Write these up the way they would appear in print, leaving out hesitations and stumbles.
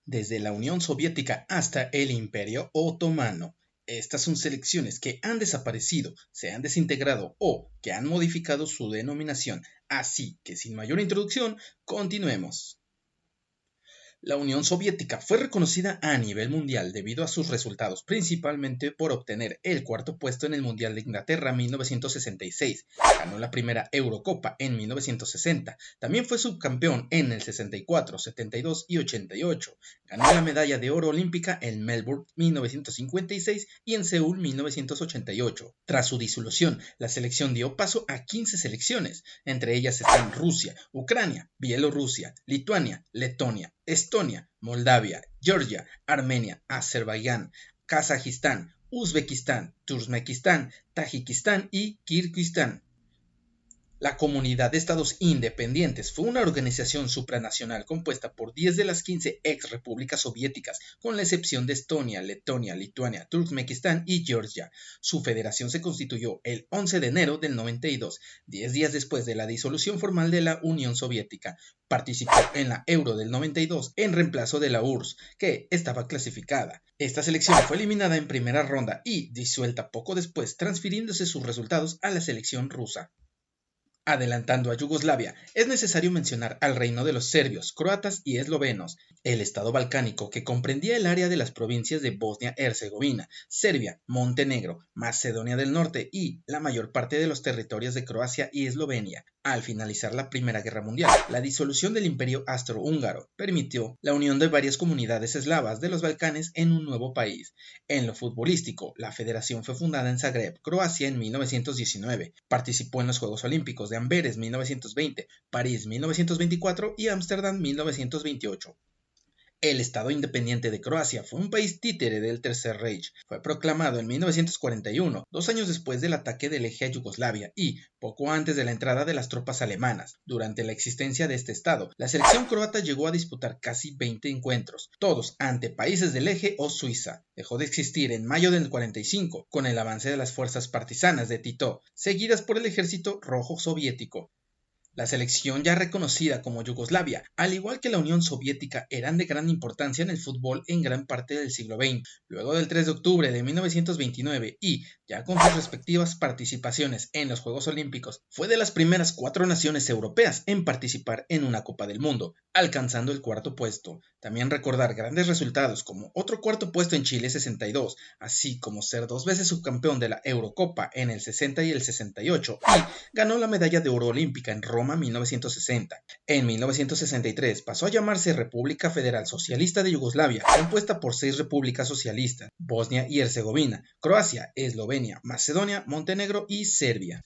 desde la Unión Soviética hasta el Imperio Otomano. Estas son selecciones que han desaparecido, se han desintegrado o que han modificado su denominación. Así que sin mayor introducción, continuemos. La Unión Soviética fue reconocida a nivel mundial debido a sus resultados, principalmente por obtener el cuarto puesto en el Mundial de Inglaterra 1966. Ganó la primera Eurocopa en 1960. También fue subcampeón en el 64, 72 y 88. Ganó la medalla de oro olímpica en Melbourne 1956 y en Seúl 1988. Tras su disolución, la selección dio paso a 15 selecciones. Entre ellas están Rusia, Ucrania, Bielorrusia, Lituania, Letonia, Estonia, Moldavia, Georgia, Armenia, Azerbaiyán, Kazajistán, Uzbekistán, Turkmenistán, Tayikistán y Kirguistán. La Comunidad de Estados Independientes fue una organización supranacional compuesta por 10 de las 15 ex-repúblicas soviéticas, con la excepción de Estonia, Letonia, Lituania, Turkmenistán y Georgia. Su federación se constituyó el 11 de enero del 92, 10 días después de la disolución formal de la Unión Soviética. Participó en la Euro del 92 en reemplazo de la URSS, que estaba clasificada. Esta selección fue eliminada en primera ronda y disuelta poco después, transfiriéndose sus resultados a la selección rusa. Adelantando a Yugoslavia, es necesario mencionar al reino de los serbios, croatas y eslovenos, el estado balcánico que comprendía el área de las provincias de Bosnia-Herzegovina, Serbia, Montenegro, Macedonia del Norte y la mayor parte de los territorios de Croacia y Eslovenia. Al finalizar la Primera Guerra Mundial, la disolución del Imperio Austrohúngaro permitió la unión de varias comunidades eslavas de los Balcanes en un nuevo país. En lo futbolístico, la federación fue fundada en Zagreb, Croacia en 1919. Participó en los Juegos Olímpicos de Amberes 1920, París 1924 y Ámsterdam 1928. El Estado Independiente de Croacia fue un país títere del Tercer Reich. Fue proclamado en 1941, 2 años después del ataque del eje a Yugoslavia y poco antes de la entrada de las tropas alemanas. Durante la existencia de este Estado, la selección croata llegó a disputar casi 20 encuentros, todos ante países del eje o Suiza. Dejó de existir en mayo del 45, con el avance de las fuerzas partisanas de Tito, seguidas por el Ejército Rojo Soviético. La selección ya reconocida como Yugoslavia, al igual que la Unión Soviética, eran de gran importancia en el fútbol en gran parte del siglo XX. Luego del 3 de octubre de 1929 y ya con sus respectivas participaciones en los Juegos Olímpicos, fue de las primeras 4 naciones europeas en participar en una Copa del Mundo, alcanzando el cuarto puesto. También recordar grandes resultados como otro cuarto puesto en Chile 62, así como ser 2 veces subcampeón de la Eurocopa en el 60 y el 68 y ganó la medalla de oro olímpica en Roma 1960. En 1963 pasó a llamarse República Federal Socialista de Yugoslavia, compuesta por 6 repúblicas socialistas: Bosnia y Herzegovina, Croacia, Eslovenia, Macedonia, Montenegro y Serbia.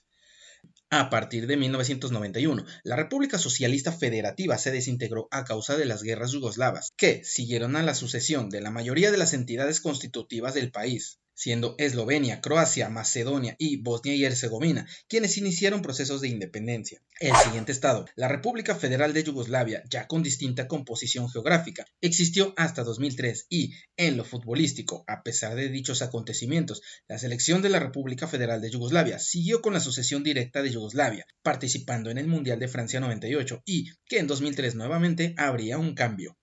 A partir de 1991, la República Socialista Federativa se desintegró a causa de las guerras yugoslavas, que siguieron a la sucesión de la mayoría de las entidades constitutivas del país, siendo Eslovenia, Croacia, Macedonia y Bosnia y Herzegovina quienes iniciaron procesos de independencia. El siguiente estado, la República Federal de Yugoslavia, ya con distinta composición geográfica, existió hasta 2003 y, en lo futbolístico, a pesar de dichos acontecimientos, la selección de la República Federal de Yugoslavia siguió con la sucesión directa de Yugoslavia, participando en el Mundial de Francia 98 y que en 2003 nuevamente habría un cambio.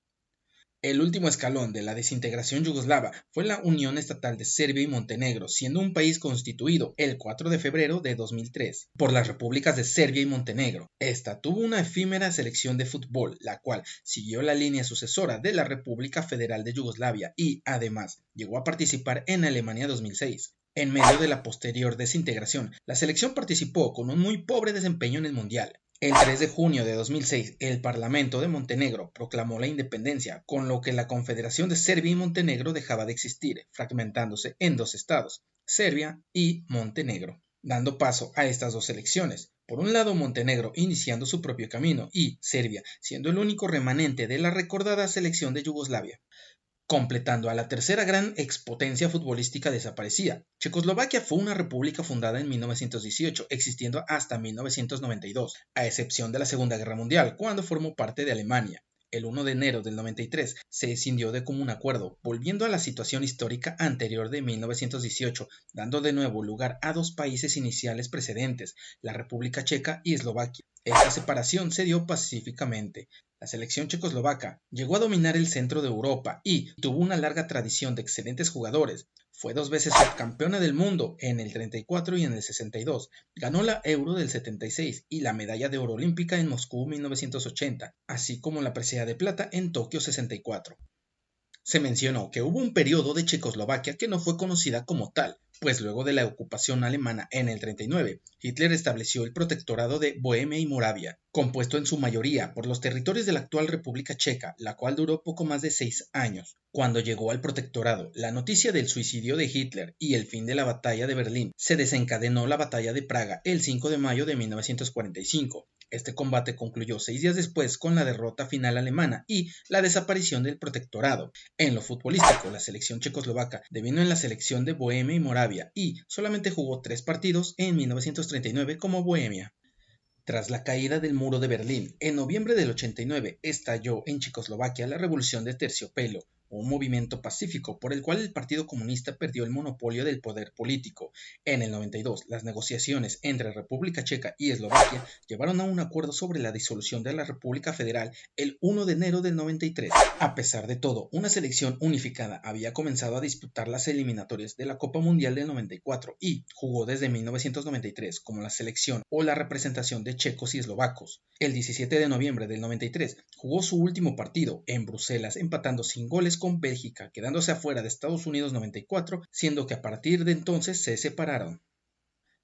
El último escalón de la desintegración yugoslava fue la Unión Estatal de Serbia y Montenegro, siendo un país constituido el 4 de febrero de 2003 por las repúblicas de Serbia y Montenegro. Esta tuvo una efímera selección de fútbol, la cual siguió la línea sucesora de la República Federal de Yugoslavia y, además, llegó a participar en Alemania 2006. En medio de la posterior desintegración, la selección participó con un muy pobre desempeño en el Mundial. El 3 de junio de 2006, el Parlamento de Montenegro proclamó la independencia, con lo que la Confederación de Serbia y Montenegro dejaba de existir, fragmentándose en 2 estados, Serbia y Montenegro, dando paso a estas 2 selecciones. Por un lado, Montenegro iniciando su propio camino y Serbia siendo el único remanente de la recordada selección de Yugoslavia, completando a la tercera gran expotencia futbolística desaparecida. Checoslovaquia fue una república fundada en 1918, existiendo hasta 1992, a excepción de la Segunda Guerra Mundial, cuando formó parte de Alemania. El 1 de enero del 93 se escindió de común acuerdo, volviendo a la situación histórica anterior de 1918, dando de nuevo lugar a 2 países iniciales precedentes, la República Checa y Eslovaquia. Esta separación se dio pacíficamente. La selección checoslovaca llegó a dominar el centro de Europa y tuvo una larga tradición de excelentes jugadores. Fue 2 veces subcampeona del mundo en el 34 y en el 62. Ganó la Euro del 76 y la medalla de oro olímpica en Moscú 1980, así como la presea de plata en Tokio 64. Se mencionó que hubo un periodo de Checoslovaquia que no fue conocida como tal, pues luego de la ocupación alemana en el 39, Hitler estableció el protectorado de Bohemia y Moravia, compuesto en su mayoría por los territorios de la actual República Checa, la cual duró poco más de 6 años. Cuando llegó al protectorado la noticia del suicidio de Hitler y el fin de la batalla de Berlín, se desencadenó la batalla de Praga el 5 de mayo de 1945. Este combate concluyó 6 días después con la derrota final alemana y la desaparición del protectorado. En lo futbolístico, la selección checoslovaca devino en la selección de Bohemia y Moravia y solamente jugó 3 partidos en 1939 como Bohemia. Tras la caída del muro de Berlín, en noviembre del 89 estalló en Checoslovaquia la Revolución de Terciopelo, un movimiento pacífico por el cual el Partido Comunista perdió el monopolio del poder político. En el 92, las negociaciones entre República Checa y Eslovaquia llevaron a un acuerdo sobre la disolución de la República Federal el 1 de enero del 93. A pesar de todo, una selección unificada había comenzado a disputar las eliminatorias de la Copa Mundial del 94 y jugó desde 1993 como la selección o la representación de checos y eslovacos. El 17 de noviembre del 93 jugó su último partido en Bruselas empatando sin goles con Bélgica, quedándose afuera de Estados Unidos 94, siendo que a partir de entonces se separaron.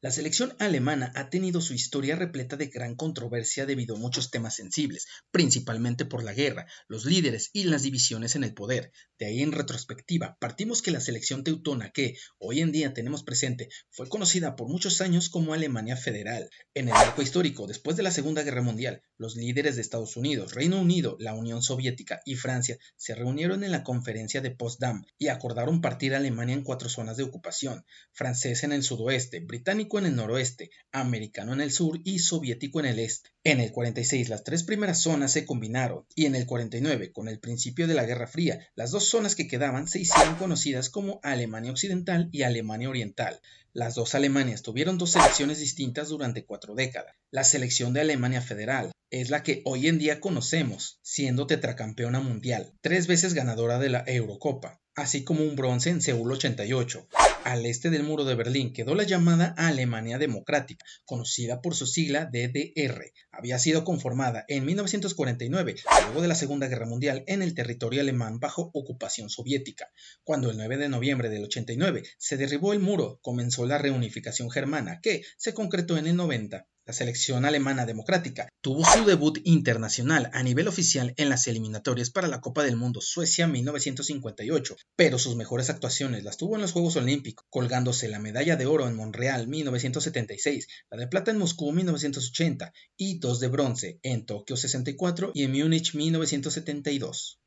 La selección alemana ha tenido su historia repleta de gran controversia debido a muchos temas sensibles, principalmente por la guerra, los líderes y las divisiones en el poder. De ahí en retrospectiva, partimos que la selección teutona que hoy en día tenemos presente fue conocida por muchos años como Alemania Federal. En el marco histórico, después de la Segunda Guerra Mundial, los líderes de Estados Unidos, Reino Unido, la Unión Soviética y Francia se reunieron en la conferencia de Potsdam y acordaron partir a Alemania en 4 zonas de ocupación: francés en el sudoeste, británico en el noroeste, americano en el sur y soviético en el este. En el 46 las 3 primeras zonas se combinaron y en el 49, con el principio de la Guerra Fría, las 2 zonas que quedaban se hicieron conocidas como Alemania Occidental y Alemania Oriental. Las 2 Alemanias tuvieron 2 selecciones distintas durante 4 décadas. La selección de Alemania Federal es la que hoy en día conocemos, siendo tetracampeona mundial, 3 veces ganadora de la Eurocopa, así como un bronce en Seúl 88. Al este del muro de Berlín quedó la llamada Alemania Democrática, conocida por su sigla DDR. Había sido conformada en 1949, luego de la Segunda Guerra Mundial, en el territorio alemán bajo ocupación soviética. Cuando el 9 de noviembre del 89 se derribó el muro, comenzó la reunificación germana, que se concretó en el 90. La selección alemana democrática tuvo su debut internacional a nivel oficial en las eliminatorias para la Copa del Mundo Suecia 1958, pero sus mejores actuaciones las tuvo en los Juegos Olímpicos, colgándose la medalla de oro en Montreal 1976, la de plata en Moscú 1980 y 2 de bronce en Tokio 64 y en Múnich 1972.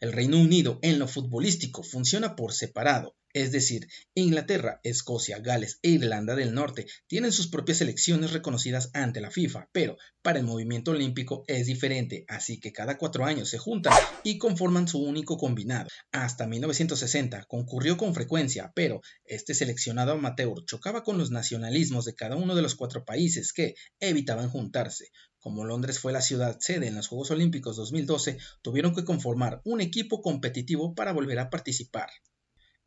El Reino Unido en lo futbolístico funciona por separado, es decir, Inglaterra, Escocia, Gales e Irlanda del Norte tienen sus propias selecciones reconocidas ante la FIFA, pero para el movimiento olímpico es diferente, así que cada 4 años se juntan y conforman su único combinado. Hasta 1960 concurrió con frecuencia, pero este seleccionado amateur chocaba con los nacionalismos de cada uno de los 4 países que evitaban juntarse. Como Londres fue la ciudad sede en los Juegos Olímpicos 2012, tuvieron que conformar un equipo competitivo para volver a participar.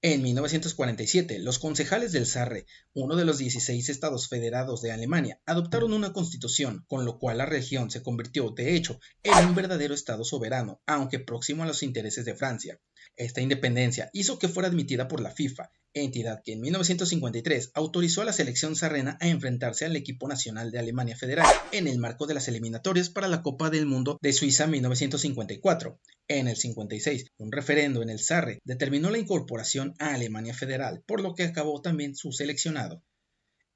En 1947, los concejales del Sarre, uno de los 16 estados federados de Alemania, adoptaron una constitución, con lo cual la región se convirtió, de hecho, en un verdadero estado soberano, aunque próximo a los intereses de Francia. Esta independencia hizo que fuera admitida por la FIFA, entidad que en 1953 autorizó a la selección sarrena a enfrentarse al equipo nacional de Alemania Federal en el marco de las eliminatorias para la Copa del Mundo de Suiza 1954. En el 56, un referendo en el Sarre determinó la incorporación a Alemania Federal, por lo que acabó también su seleccionado.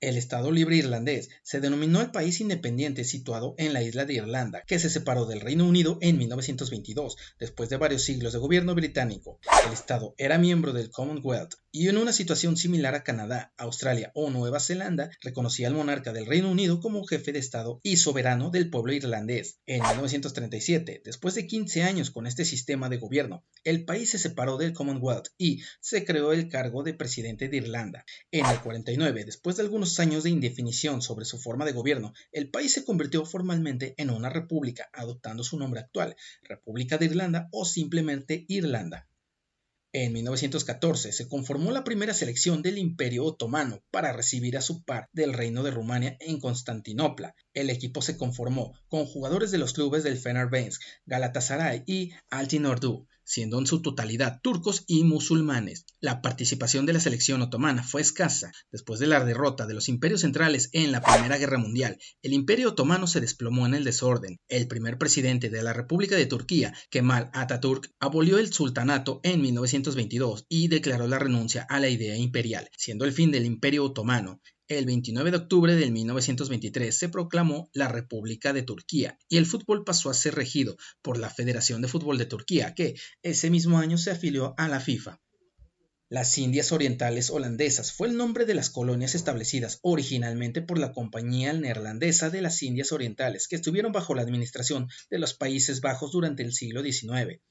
El Estado Libre Irlandés se denominó el país independiente situado en la isla de Irlanda, que se separó del Reino Unido en 1922, después de varios siglos de gobierno británico. El Estado era miembro del Commonwealth y en una situación similar a Canadá, Australia o Nueva Zelanda, reconocía al monarca del Reino Unido como jefe de Estado y soberano del pueblo irlandés. En 1937, después de 15 años con este sistema de gobierno, el país se separó del Commonwealth y se creó el cargo de presidente de Irlanda. En el 49, después de algunos 2 años de indefinición sobre su forma de gobierno, el país se convirtió formalmente en una república, adoptando su nombre actual, República de Irlanda o simplemente Irlanda. En 1914 se conformó la primera selección del Imperio Otomano para recibir a su par del Reino de Rumania en Constantinopla. El equipo se conformó con jugadores de los clubes del Fenerbahce, Galatasaray y Altınordu, siendo en su totalidad turcos y musulmanes. La participación de la selección otomana fue escasa. Después de la derrota de los imperios centrales en la Primera Guerra Mundial, el Imperio Otomano se desplomó en el desorden. El primer presidente de la República de Turquía, Kemal Atatürk, abolió el sultanato en 1922 y declaró la renuncia a la idea imperial, siendo el fin del Imperio Otomano. El 29 de octubre de 1923 se proclamó la República de Turquía y el fútbol pasó a ser regido por la Federación de Fútbol de Turquía, que ese mismo año se afilió a la FIFA. Las Indias Orientales Holandesas fue el nombre de las colonias establecidas originalmente por la Compañía Neerlandesa de las Indias Orientales, que estuvieron bajo la administración de los Países Bajos durante el siglo XIX.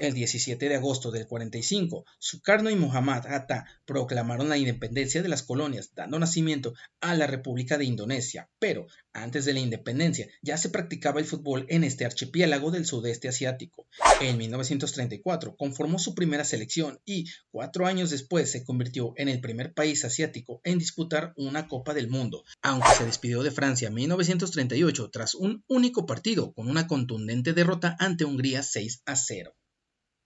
El 17 de agosto del 45, Sukarno y Muhammad Hatta proclamaron la independencia de las colonias, dando nacimiento a la República de Indonesia, pero antes de la independencia ya se practicaba el fútbol en este archipiélago del sudeste asiático. En 1934 conformó su primera selección y 4 años después se convirtió en el primer país asiático en disputar una Copa del Mundo, aunque se despidió de Francia en 1938 tras un único partido con una contundente derrota ante Hungría 6-0.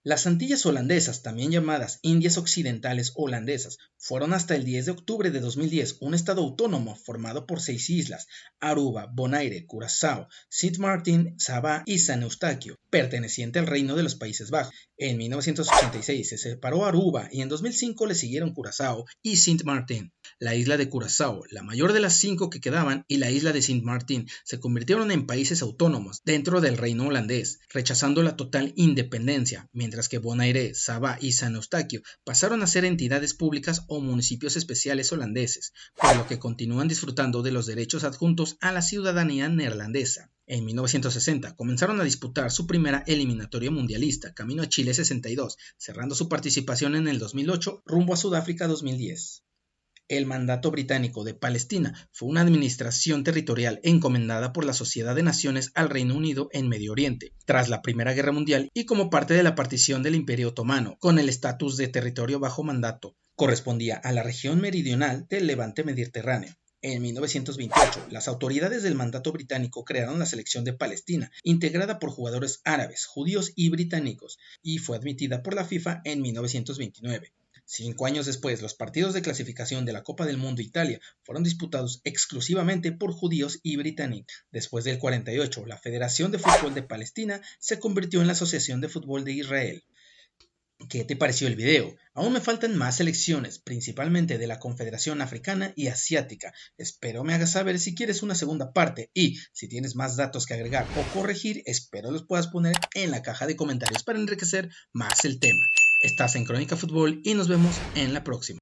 Las Antillas Holandesas, también llamadas Indias Occidentales Holandesas, fueron hasta el 10 de octubre de 2010 un estado autónomo formado por 6 islas: Aruba, Bonaire, Curazao, Sint Maarten, Saba y San Eustaquio, perteneciente al Reino de los Países Bajos. En 1986 se separó Aruba y en 2005 le siguieron Curazao y Sint Maarten. La isla de Curazao, la mayor de las 5 que quedaban, y la isla de Sint Maarten se convirtieron en países autónomos dentro del reino holandés, rechazando la total independencia, mientras que Bonaire, Saba y San Eustaquio pasaron a ser entidades públicas o municipios especiales holandeses, por lo que continúan disfrutando de los derechos adjuntos a la ciudadanía neerlandesa. En 1960 comenzaron a disputar su primera eliminatoria mundialista, camino a Chile 62, cerrando su participación en el 2008 rumbo a Sudáfrica 2010. El mandato británico de Palestina fue una administración territorial encomendada por la Sociedad de Naciones al Reino Unido en Medio Oriente, tras la Primera Guerra Mundial y como parte de la partición del Imperio Otomano, con el estatus de territorio bajo mandato. Correspondía a la región meridional del Levante Mediterráneo. En 1928, las autoridades del mandato británico crearon la selección de Palestina, integrada por jugadores árabes, judíos y británicos, y fue admitida por la FIFA en 1929. 5 años después, los partidos de clasificación de la Copa del Mundo Italia fueron disputados exclusivamente por judíos y británicos. Después del 48, la Federación de Fútbol de Palestina se convirtió en la Asociación de Fútbol de Israel. ¿Qué te pareció el video? Aún me faltan más selecciones, principalmente de la Confederación Africana y Asiática. Espero me hagas saber si quieres una segunda parte y si tienes más datos que agregar o corregir, espero los puedas poner en la caja de comentarios para enriquecer más el tema. Estás en Crónica Fútbol y nos vemos en la próxima.